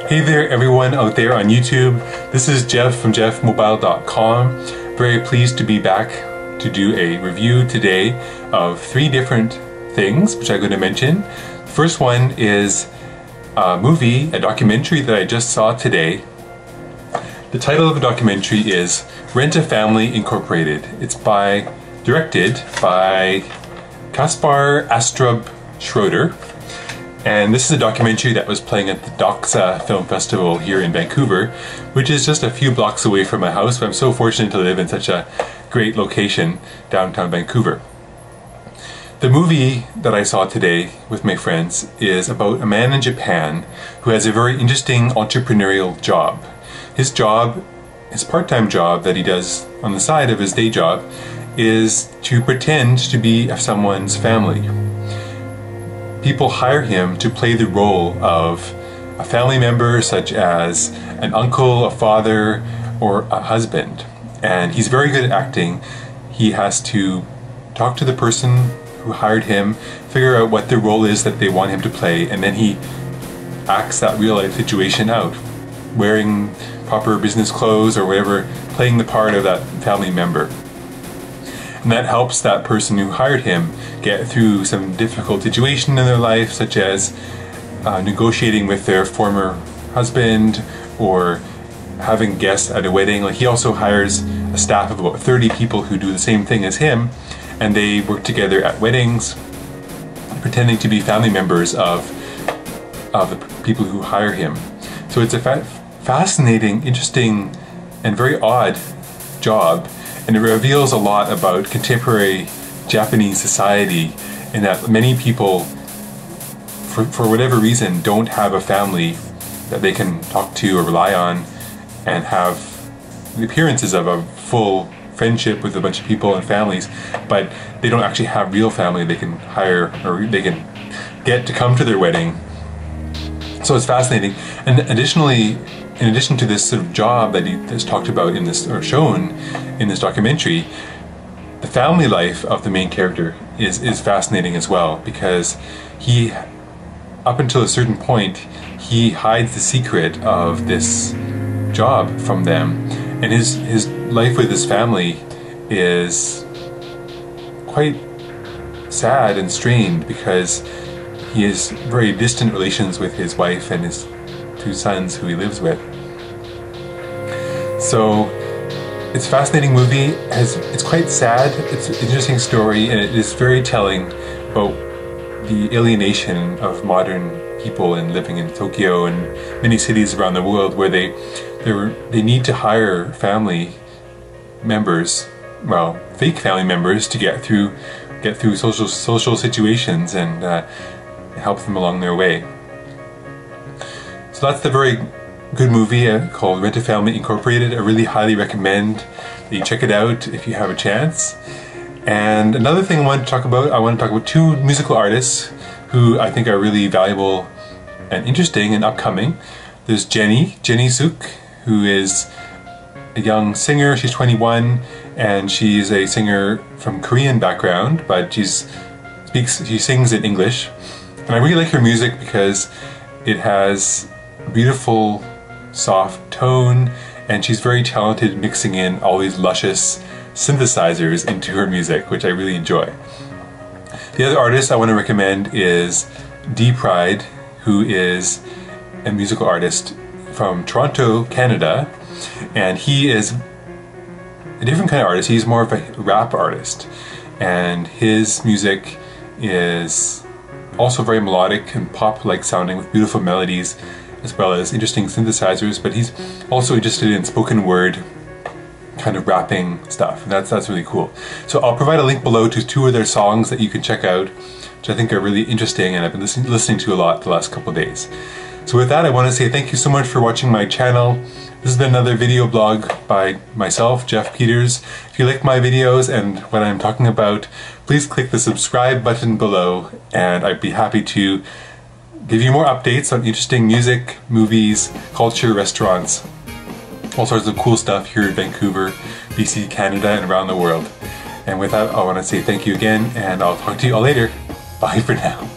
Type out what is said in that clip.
Hey there everyone out there on YouTube. This is Geoff from Geoffmobile.com. Very pleased to be back to do a review today of 3 different things which I'm going to mention. The first one is a movie, a documentary that I just saw today. The title of the documentary is Rent a Family Incorporated. It's directed by Kaspar, Astrup, Schröder. And this is a documentary that was playing at the Doxa Film Festival here in Vancouver, which is just a few blocks away from my house, but I'm so fortunate to live in such a great location, downtown Vancouver. The movie that I saw today with my friends is about a man in Japan who has a very interesting entrepreneurial job. His job, his part-time job that he does on the side of his day job, is to pretend to be someone's family. People hire him to play the role of a family member, such as an uncle, a father, or a husband. And he's very good at acting. He has to talk to the person who hired him, figure out what the role is that they want him to play, and then he acts that real life situation out, wearing proper business clothes or whatever, playing the part of that family member. And that helps that person who hired him get through some difficult situation in their life, such as negotiating with their former husband or having guests at a wedding. Like, he also hires a staff of about 30 people who do the same thing as him, and they work together at weddings, pretending to be family members of the people who hire him. So it's a fascinating, interesting, and very odd job. And it reveals a lot about contemporary Japanese society, in that many people, for whatever reason, don't have a family that they can talk to or rely on and have the appearances of a full friendship with a bunch of people and families, but they don't actually have real family they can hire or they can get to come to their wedding. So it's fascinating. And additionally, in addition to this sort of job that he has talked about in this, or shown in this documentary, the family life of the main character is fascinating as well, because he, up until a certain point, he hides the secret of this job from them, and his life with his family is quite sad and strained, because he has very distant relations with his wife and his 2 sons who he lives with. So it's a fascinating movie. It's quite sad. It's an interesting story, and it is very telling about the alienation of modern people and living in Tokyo and many cities around the world, where they need to hire family members, well, fake family members, to get through social situations and help them along their way. So that's the very good movie called Rent a Family Incorporated. I really highly recommend that you check it out if you have a chance. And another thing I want to talk about 2 musical artists who I think are really valuable and interesting and upcoming. There's Jeni Suk, who is a young singer. She's 21, and she's a singer from Korean background, but she sings in English. And I really like her music because it has a beautiful, soft tone, and she's very talented mixing in all these luscious synthesizers into her music, which I really enjoy. The other artist I want to recommend is D-Pryde, who is a musical artist from Toronto, Canada, and he is a different kind of artist. He's more of a rap artist, and his music is also very melodic and pop-like sounding, with beautiful melodies as well as interesting synthesizers, but he's also interested in spoken word kind of rapping stuff, and that's really cool. So I'll provide a link below to 2 of their songs that you can check out, which I think are really interesting, and I've been listening to a lot the last couple of days. So with that, I want to say thank you so much for watching my channel. This has been another video blog by myself, Geoff Peters. If you like my videos and what I'm talking about, please click the subscribe button below, and I'd be happy to give you more updates on interesting music, movies, culture, restaurants, all sorts of cool stuff here in Vancouver, BC, Canada, and around the world. And with that, I want to say thank you again, and I'll talk to you all later. Bye for now.